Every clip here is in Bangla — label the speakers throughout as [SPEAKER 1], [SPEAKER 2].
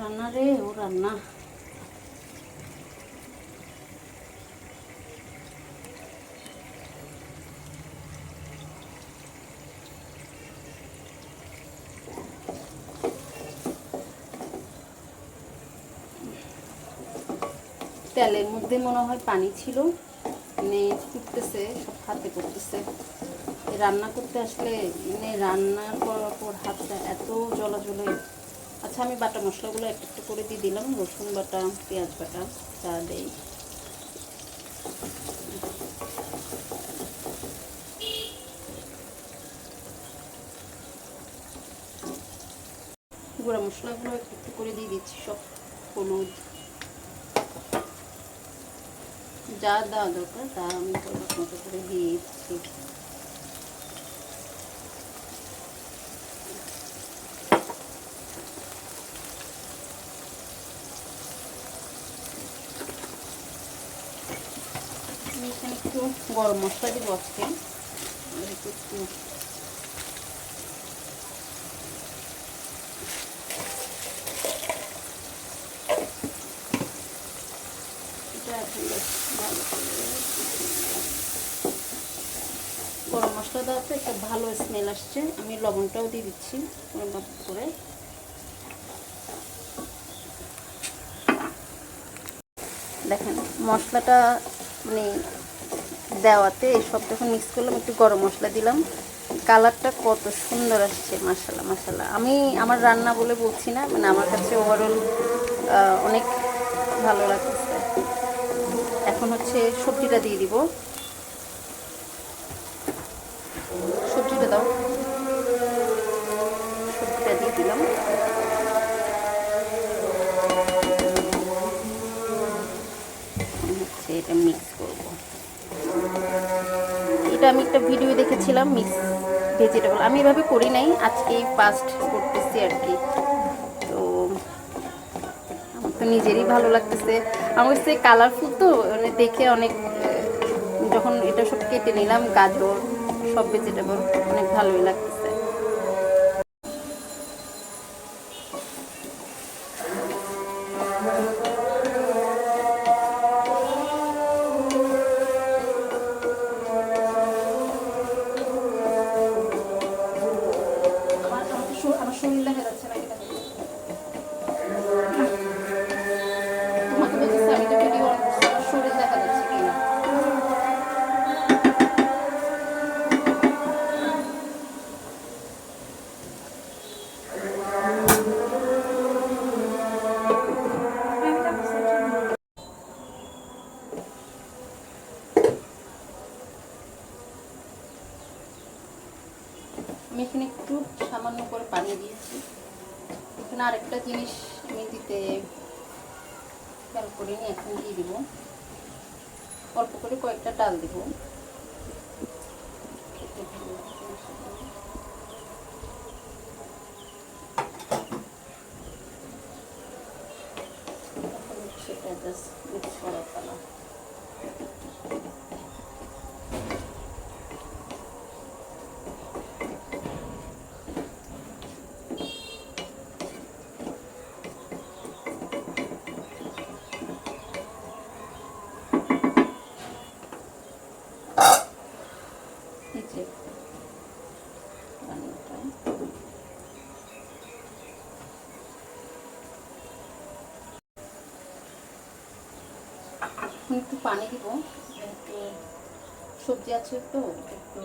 [SPEAKER 1] রান্না রে, ও রান্না। তেলের মধ্যে মনে হয় পানি ছিল, মানে ফুটতেছে, সব হাতে পড়তেছে। রান্না করতে আসলে মানে রান্নার পর হাতটা এত জ্বলে। আচ্ছা, আমি বাটা মশলাগুলো একটা একটা করে দিয়ে দিলাম। রসুন বাটা, পেঁয়াজ বাটা যা দেই। গুঁড়া মশলাগুলো একটু একটু করে দিয়ে দিচ্ছি সব। হলুদ যা দেওয়া দরকার তা আমি মতো করে দিয়ে দিচ্ছি। আমি এখানে একটু গরম মশলা দিব আজকে, একটু গরম মশলা দেওয়াতে একটা ভালো স্মেল আসছে। আমি লবণটাও দিয়ে দিচ্ছি করে। দেখেন মশলাটা মানে দেওয়াতে সব যখন মিক্স করলাম, একটু গরম মশলা দিলাম, কালারটা কত সুন্দর আসছে। মাশাআল্লাহ মাশাআল্লাহ। আমি আমার রান্না বলে বলছি না, মানে আমার কাছে ওভারঅল অনেক ভালো লাগছে। এখন হচ্ছে সবজিটা দিয়ে দিব। সবজিটা দাও, সবজিটা দিয়ে দিলাম। হচ্ছে এটা মিক্স করব। এটা আমি একটা ভিডিও দেখেছিলাম, মিক্স ভেজিটেবল। আমি এভাবে করি নাই, আজকেই ফার্স্ট করতেছি আর কি। তো আমার তো নিজেরই ভালো লাগতেছে। আমার কাছে কালারফুল তো, মানে দেখে অনেক, যখন এটা সব কেটে নিলাম, গাজর সব ভেজিটেবল, অনেক ভালোই লাগতেছে। আমার শরীর দেখা যাচ্ছে না, তোমাকে বলতেছি আমি তো ভিডিও অন করছি, আমার শরীর দেখা যাচ্ছে কিনা। আমি এখানে একটু সামান্য করে পানি দিয়েছি। এখানে আরেকটা জিনিস আমি দিতে খেয়াল করিনি, এখন দিয়ে দিব। অল্প করে কয়েকটা ডাল দিব। সেটা জাস্ট মিক্স করার পালা। একটু পানি দিব, একটু সবজি আছে তো, একটু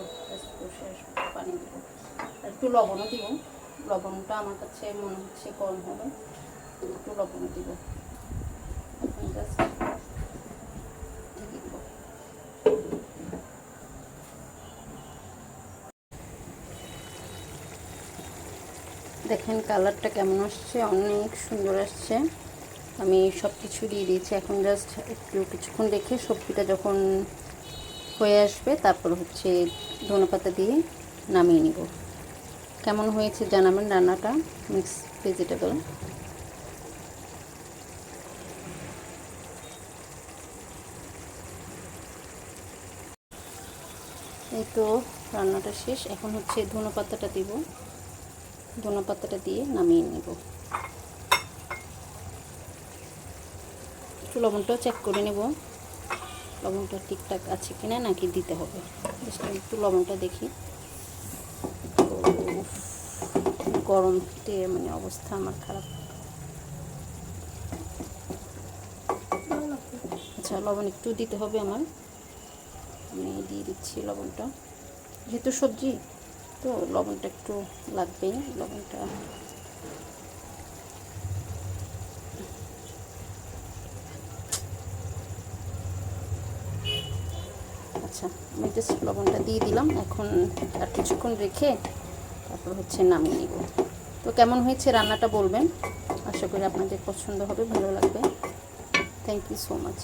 [SPEAKER 1] পানি দিব, একটু লবণও দিব। লবণটা আমার কাছে মনে হচ্ছে কম হবে, একটু লবণ দিব। জাস্ট ঢেকে দিব। দেখেন কালারটা কেমন আসছে, অনেক সুন্দর আসছে। আমি সব কিছু দিয়ে দিয়েছি। এখন জাস্ট একটু কিছুক্ষণ রেখে সবজিটা যখন হয়ে আসবে, তারপর হচ্ছে ধনেপাতা দিয়ে নামিয়ে নিব। কেমন হয়েছে জানাবেন রান্নাটা, মিক্স ভেজিটেবল। এই তো রান্নাটা শেষ। এখন হচ্ছে ধনেপাতাটা দিব, ধনেপাতাটা দিয়ে নামিয়ে নেব। একটু লবণটাও চেক করে নেব, লবণটা ঠিকঠাক আছে কিনা নাকি দিতে হবে। জাস্ট একটু লবণটা দেখি। গরমতে মানে অবস্থা আমার খারাপ। আচ্ছা, লবণ একটু দিতে হবে আমার, আমি দিয়ে দিচ্ছি লবণটা। যেহেতু সবজি তো লবণটা একটু লাগবেই, লবণটা। আচ্ছা, আমি জাস্ট লবণটা দিয়ে দিলাম। এখন আর কিছুক্ষণ রেখে তারপর হচ্ছে নামিয়ে নিব। তো কেমন হয়েছে রান্নাটা বলবেন, আশা করি আপনাদের পছন্দ হবে, ভালো লাগবে। Thank you so much.